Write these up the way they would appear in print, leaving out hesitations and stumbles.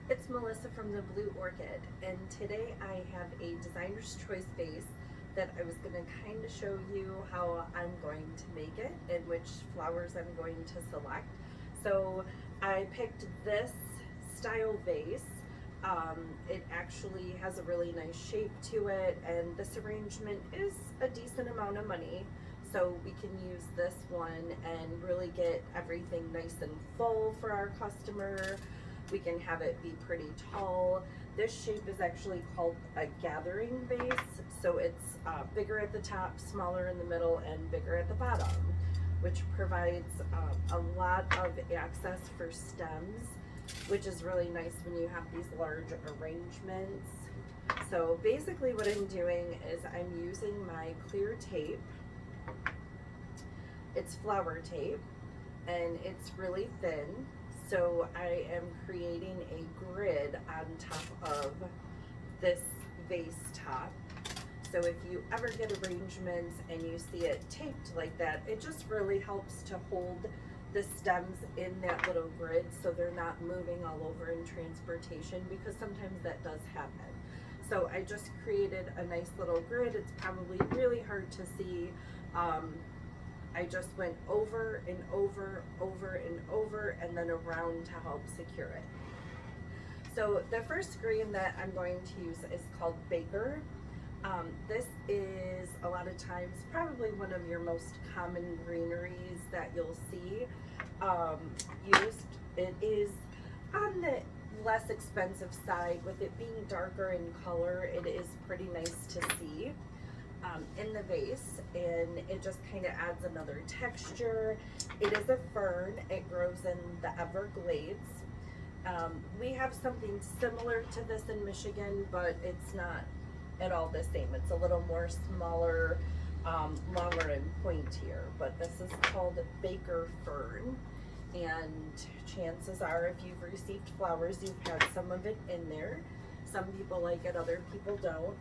It's Melissa from the Blue Orchid, and today I have a designer's choice vase that I was going to kind of show you how I'm going to make it and which flowers I'm going to select. So I picked this style vase. It actually has a really nice shape to it, and this arrangement is a decent amount of money. So we can use this one and really get everything nice and full for our customer. We can have it be pretty tall. This shape is actually called a gathering vase. So it's bigger at the top, smaller in the middle, and bigger at the bottom, which provides a lot of access for stems, which is really nice when you have these large arrangements. So basically what I'm doing is I'm using my clear tape. It's flower tape, and it's really thin. So I am creating a grid on top of this vase top. So if you ever get arrangements and you see it taped like that, it just really helps to hold the stems in that little grid so they're not moving all over in transportation, because sometimes that does happen. So I just created a nice little grid. It's probably really hard to see. I just went over and over and over and then around to help secure it. So the first green that I'm going to use is called Baker. This is a lot of times probably one of your most common greeneries that you'll see used. It is on the less expensive side. With it being darker in color, it is pretty nice to see in the vase, and it just kind of adds another texture. It is a fern. It grows in the Everglades. We have something similar to this in Michigan, but it's not at all the same. It's a little more smaller, longer and pointier, but this is called Baker fern, and chances are if you've received flowers, you've had some of it in there. Some people like it, other people don't.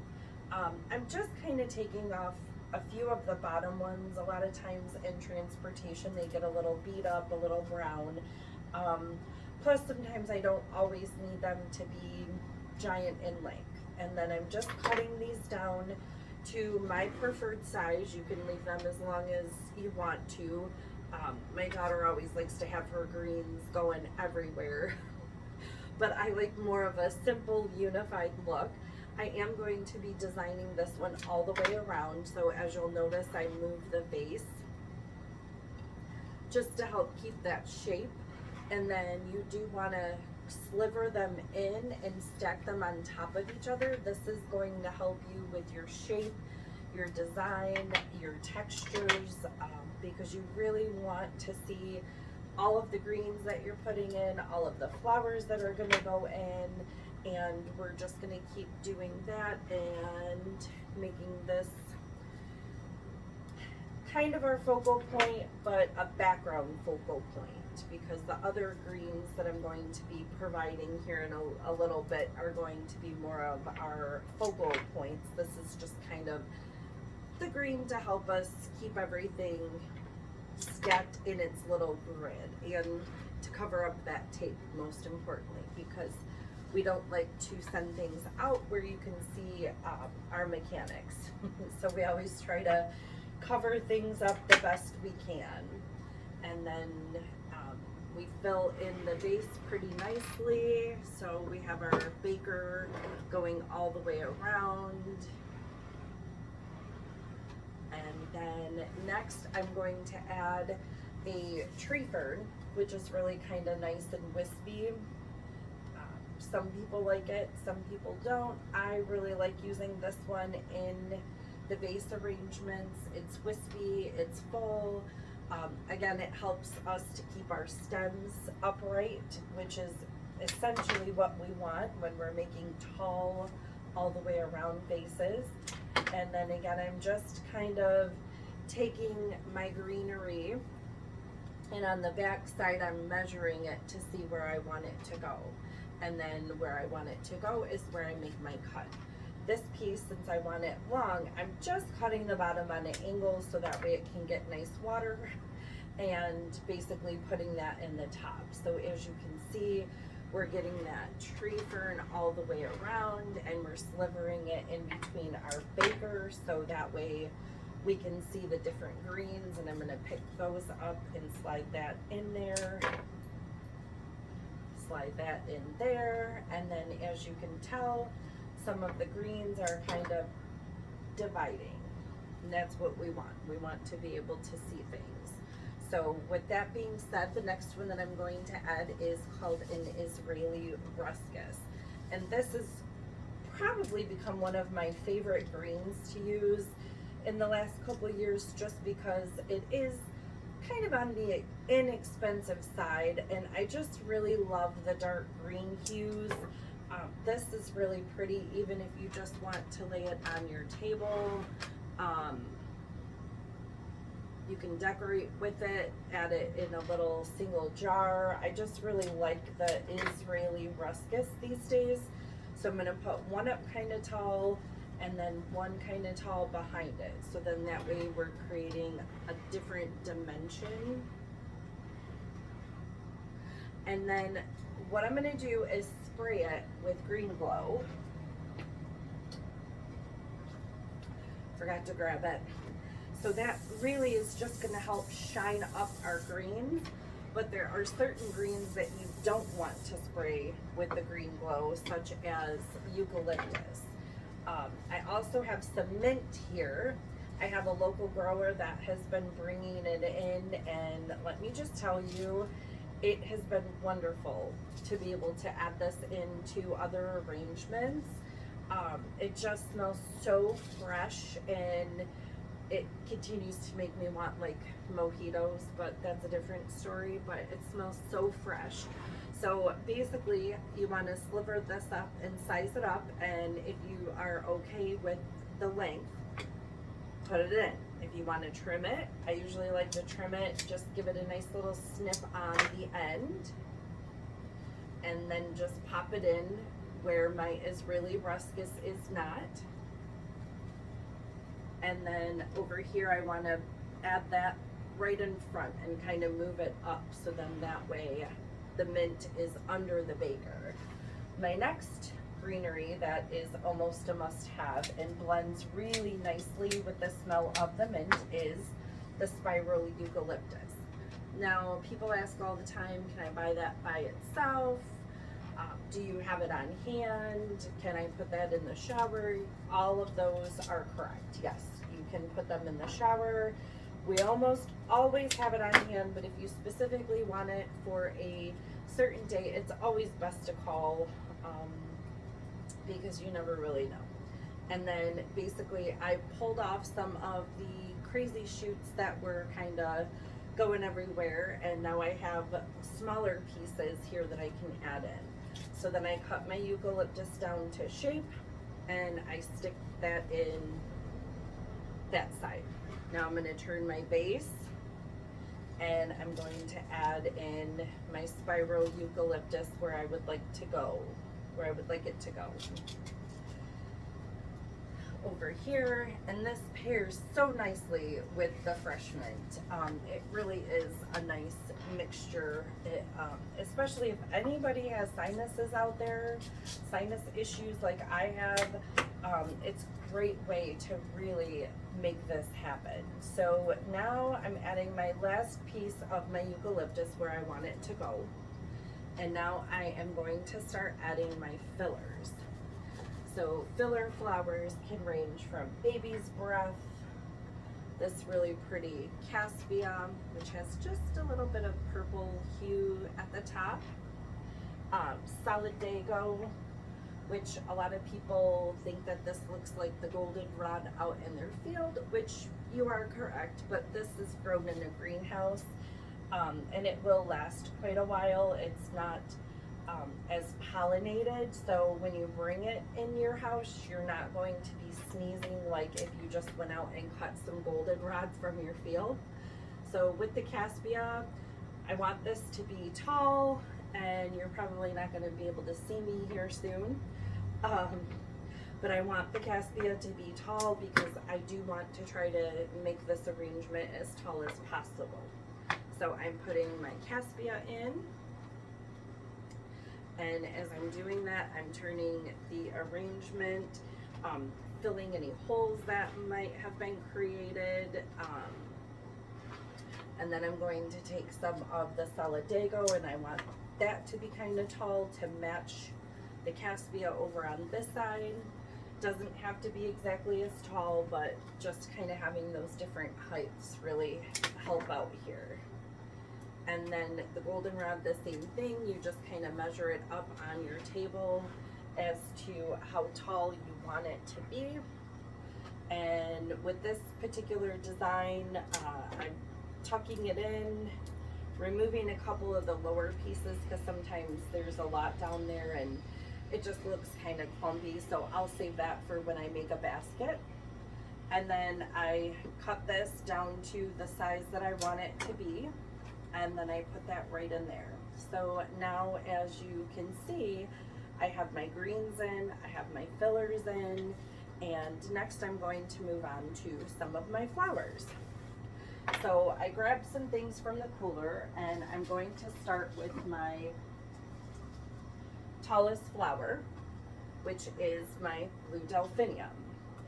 I'm just kind of taking off a few of the bottom ones. A lot of times in transportation they get a little beat up, a little brown. Plus sometimes I don't always need them to be giant in length. And then I'm just cutting these down to my preferred size. You can leave them as long as you want to. My daughter always likes to have her greens going everywhere. But I like more of a simple, unified look. I am going to be designing this one all the way around. So as you'll notice, I moved the vase just to help keep that shape. And then you do want to sliver them in and stack them on top of each other. This is going to help you with your shape, your design, your textures, because you really want to see all of the greens that you're putting in, all of the flowers that are going to go in, and we're just going to keep doing that and making this kind of our focal point, but a background focal point, because the other greens that I'm going to be providing here in a little bit are going to be more of our focal points. This is just kind of the green to help us keep everything stacked in its little grid, and to cover up that tape, most importantly, because we don't like to send things out where you can see our mechanics. So we always try to cover things up the best we can. And then we fill in the base pretty nicely. So we have our Baker going all the way around. And then next I'm going to add a tree fern, which is really kind of nice and wispy. Some people like it, some people don't. I really like using this one in the vase arrangements. It's wispy, it's full. Again, it helps us to keep our stems upright, which is essentially what we want when we're making tall, all the way around vases. And then again, I'm just kind of taking my greenery, and on the back side I'm measuring it to see where I want it to go. And then where I want it to go is where I make my cut. This piece, since I want it long, I'm just cutting the bottom on an angle so that way it can get nice water, and basically putting that in the top. So as you can see, We're getting that tree fern all the way around, and we're slivering it in between our baker so that way we can see the different greens. And I'm going to pick those up and slide that in there. Slide that in there, and then as you can tell, some of the greens are kind of dividing, and that's what we want. We want to be able to see things. So with that being said, the next one that I'm going to add is called an Israeli ruscus, and this has probably become one of my favorite greens to use in the last couple of years, just because it is kind of on the inexpensive side, and I just really love the dark green hues. This is really pretty, even if you just want to lay it on your table. You can decorate with it, add it in a little single jar. I just really like the Israeli ruscus these days. So I'm gonna put one up kind of tall and then one kind of tall behind it. So then that way we're creating a different dimension. And then what I'm gonna do is spray it with green glow. Forgot to grab it. So that really is just gonna help shine up our greens, but there are certain greens that you don't want to spray with the green glow, such as eucalyptus. I also have some mint here. I have a local grower that has been bringing it in, and let me just tell you, it has been wonderful to be able to add this into other arrangements. It just smells so fresh, and it continues to make me want like mojitos, but that's a different story. But it smells so fresh. So basically you want to sliver this up and size it up, and if you are okay with the length, put it in. If you want to trim it, I usually like to trim it, just give it a nice little snip on the end, and then just pop it in where my Israeli ruscus is not. And then over here I want to add that right in front and kind of move it up, so then that way the mint is under the baker. My next greenery that is almost a must-have and blends really nicely with the smell of the mint is the spiral eucalyptus. Now people ask all the time, can I buy that by itself? Do you have it on hand? Can I put that in the shower? All of those are correct. Yes, you can put them in the shower. We almost always have it on hand, but if you specifically want it for a certain day, it's always best to call, because you never really know. And then basically I pulled off some of the crazy shoots that were kind of going everywhere, and now I have smaller pieces here that I can add in. So then I cut my eucalyptus down to shape, and I stick that in that side. Now I'm going to turn my base, and I'm going to add in my spiral eucalyptus where I would like to go, where I would like it to go. Over here, and this pairs so nicely with the fresh mint. It really is a nice mixture. Especially if anybody has sinuses out there, sinus issues like I have, it's a great way to really make this happen. So now I'm adding my last piece of my eucalyptus where I want it to go, and now I am going to start adding my fillers. So filler flowers can range from baby's breath, this really pretty caspia, which has just a little bit of purple hue at the top, solidago, which a lot of people think that this looks like the goldenrod out in their field, which you are correct, but this is grown in a greenhouse, and it will last quite a while. It's not as pollinated, so when you bring it in your house, you're not going to be sneezing like if you just went out and cut some goldenrods from your field. So with the caspia, I want this to be tall, and you're probably not going to be able to see me here soon, but I want the caspia to be tall because I do want to try to make this arrangement as tall as possible. So I'm putting my caspia in, And as I'm doing that, I'm turning the arrangement, filling any holes that might have been created. And then I'm going to take some of the Solidago, and I want that to be kind of tall to match the Caspia over on this side. Doesn't have to be exactly as tall, but just kind of having those different heights really help out here. And then the goldenrod, the same thing. You just kind of measure it up on your table as to how tall you want it to be. And with this particular design, I'm tucking it in, removing a couple of the lower pieces because sometimes there's a lot down there and it just looks kind of clumpy, so I'll save that for when I make a basket. And then I cut this down to the size that I want it to be, and then I put that right in there. So now, as you can see, I have my greens in, I have my fillers in, and next I'm going to move on to some of my flowers. So I grabbed some things from the cooler, and I'm going to start with my tallest flower, which is my blue delphinium,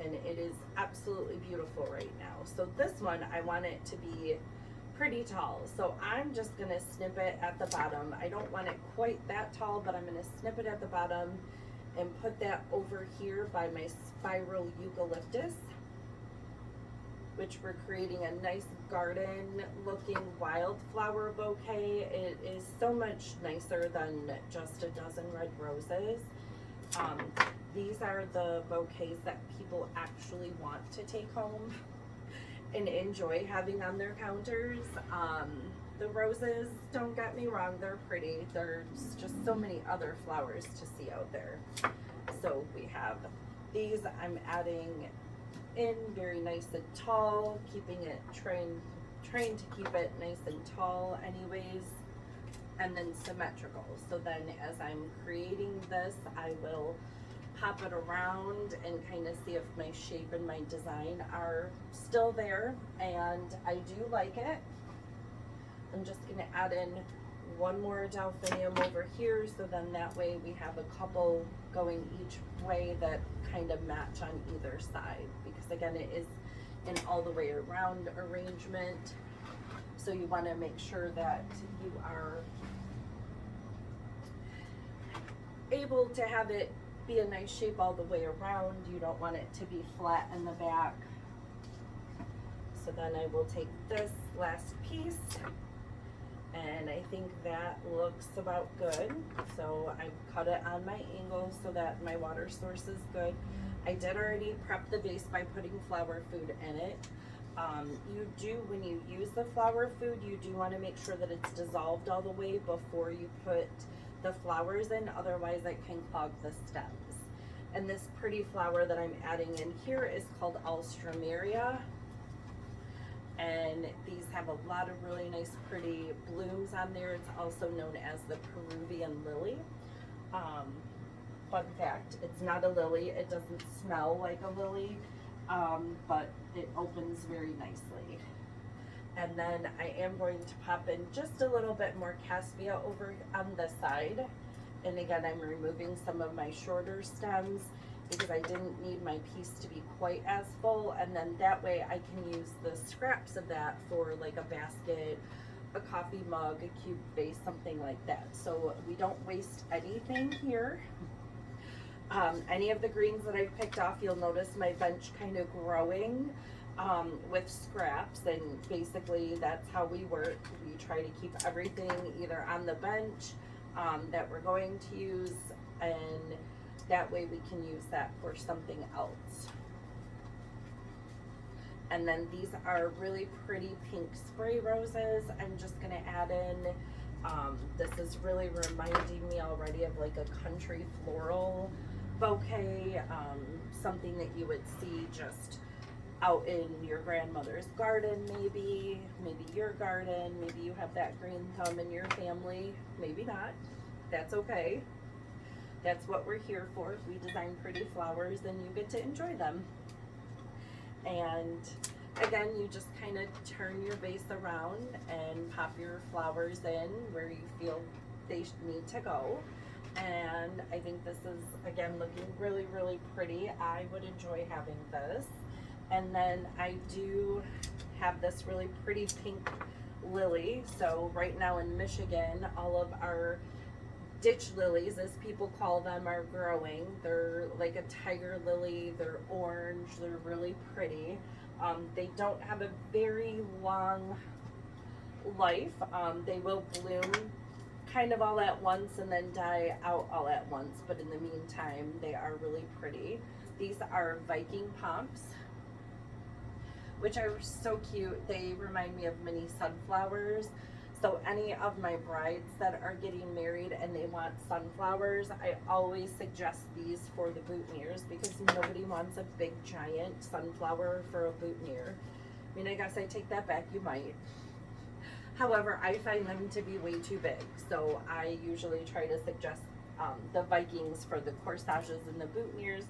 and it is absolutely beautiful right now. So this one, I want it to be pretty tall, so I'm just gonna snip it at the bottom. I don't want it quite that tall, but I'm gonna snip it at the bottom and put that over here by my spiral eucalyptus, which we're creating a nice garden looking wildflower bouquet. It is so much nicer than just a dozen red roses. These are the bouquets that people actually want to take home and enjoy having on their counters. The roses, don't get me wrong, they're pretty. There's just so many other flowers to see out there. So we have these, I'm adding in very nice and tall, keeping it trained to keep it nice and tall anyways, and then symmetrical. So then as I'm creating this, I will pop it around and kind of see if my shape and my design are still there, and I do like it. I'm just going to add in one more delphinium over here, so then that way we have a couple going each way that kind of match on either side, because again, it is an all the way around arrangement, so you want to make sure that you are able to have it be a nice shape all the way around. You don't want it to be flat in the back. So then I will take this last piece, and I think that looks about good. So I cut it on my angle so that my water source is good. I did already prep the vase by putting flower food in it. You do, when you use the flower food, you do want to make sure that it's dissolved all the way before you put the flowers in, otherwise it can clog the stems. And this pretty flower that I'm adding in here is called Alstroemeria, and these have a lot of really nice pretty blooms on there. It's also known as the Peruvian lily. Fun fact, it's not a lily, it doesn't smell like a lily, but it opens very nicely. And then I am going to pop in just a little bit more Caspia over on this side. And again, I'm removing some of my shorter stems because I didn't need my piece to be quite as full. And then that way I can use the scraps of that for like a basket, a coffee mug, a cube vase, something like that. So we don't waste anything here. Any of the greens that I've picked off, you'll notice my bench kind of growing with scraps, and basically that's how we work. We try to keep everything either on the bench that we're going to use, and that way we can use that for something else. And then these are really pretty pink spray roses. I'm just gonna add in, this is really reminding me already of like a country floral bouquet, something that you would see just out in your grandmother's garden, maybe your garden, maybe you have that green thumb in your family, maybe not, that's okay. That's what we're here for. If we design pretty flowers, then you get to enjoy them. And again, you just kind of turn your vase around and pop your flowers in where you feel they need to go. and I think this is, again, looking really, really pretty. I would enjoy having this. And then I do have this really pretty pink lily. So right now in Michigan, all of our ditch lilies, as people call them, are growing. They're like a tiger lily. They're orange. They're really pretty. They don't have a very long life. They will bloom kind of all at once and then die out all at once, but in the meantime they are really pretty. These are Viking pomps, which are so cute. They remind me of mini sunflowers. So any of my brides that are getting married and they want sunflowers, I always suggest these for the boutonnieres, because nobody wants a big giant sunflower for a boutonniere. I mean, I guess I take that back, you might. However, I find them to be way too big, so I usually try to suggest the Vikings for the corsages and the boutonnieres,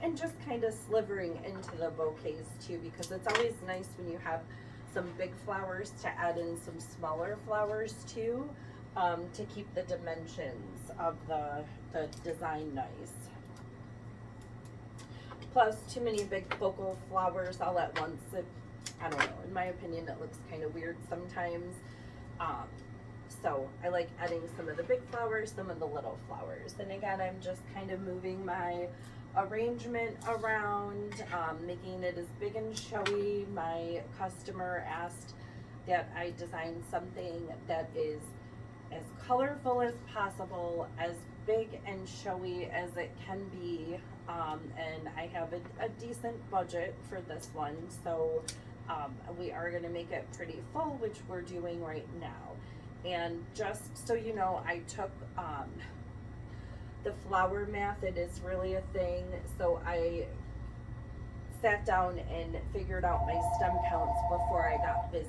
and just kind of slivering into the bouquets too, because it's always nice when you have some big flowers to add in some smaller flowers too, to keep the dimensions of the design nice. Plus, too many big focal flowers all at once, I don't know, in my opinion, it looks kind of weird sometimes. So I like adding some of the big flowers, some of the little flowers. And again, I'm just kind of moving my arrangement around, making it as big and showy. My customer asked that I design something that is as colorful as possible, as big and showy as it can be, and I have a decent budget for this one, so we are going to make it pretty full, which we're doing right now. And just so you know, I took the flower math. It is really a thing, so I sat down and figured out my stem counts before I got busy.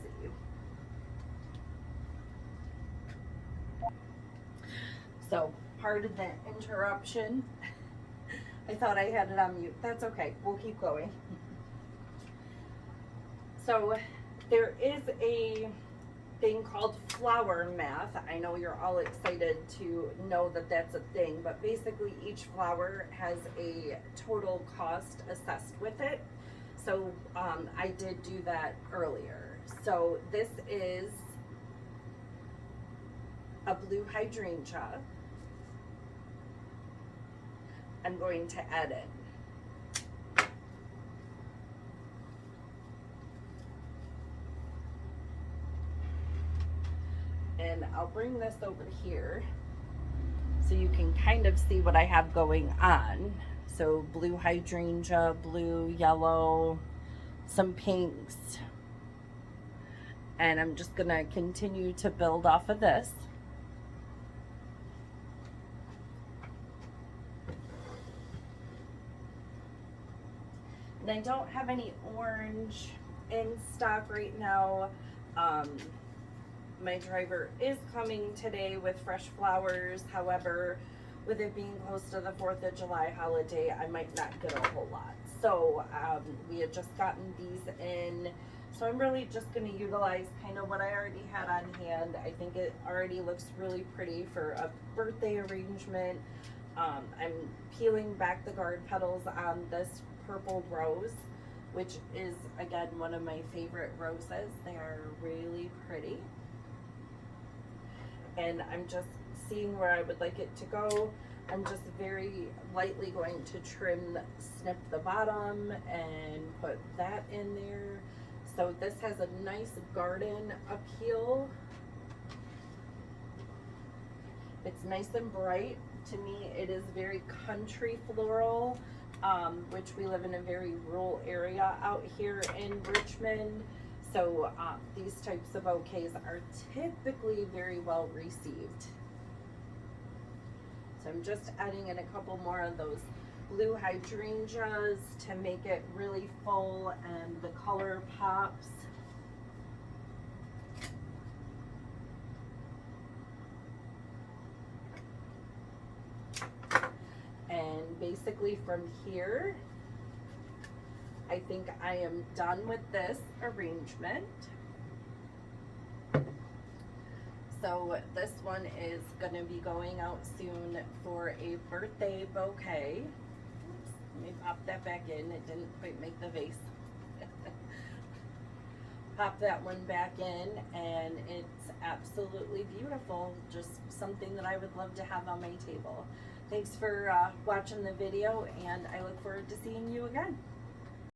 So pardon the interruption. I thought I had it on mute. That's okay, we'll keep going. So there is a thing called flower math. I know you're all excited to know that that's a thing, but basically each flower has a total cost assessed with it. So I did do that earlier. So this is a blue hydrangea. I'm going to add it. And I'll bring this over here so you can kind of see what I have going on. So blue hydrangea, blue, yellow, some pinks. And I'm just gonna continue to build off of this. And I don't have any orange in stock right now. My driver is coming today with fresh flowers. However, with it being close to the 4th of July holiday, I might not get a whole lot. So we had just gotten these in. So I'm really just going to utilize kind of what I already had on hand. I think it already looks really pretty for a birthday arrangement. I'm peeling back the guard petals on this purple rose, which is, again, one of my favorite roses. They are really pretty. And I'm just seeing where I would like it to go. I'm just very lightly going to snip the bottom and put that in there. So this has a nice garden appeal. It's nice and bright. To me, it is very country floral, which we live in a very rural area out here in Richmond. So these types of bouquets are typically very well received. So I'm just adding in a couple more of those blue hydrangeas to make it really full and the color pops. And basically from here, I think I am done with this arrangement. So this one is going to be going out soon for a birthday bouquet. Oops, let me pop that back in. It didn't quite make the vase. Pop that one back in, and it's absolutely beautiful. Just something that I would love to have on my table. Thanks for watching the video, and I look forward to seeing you again.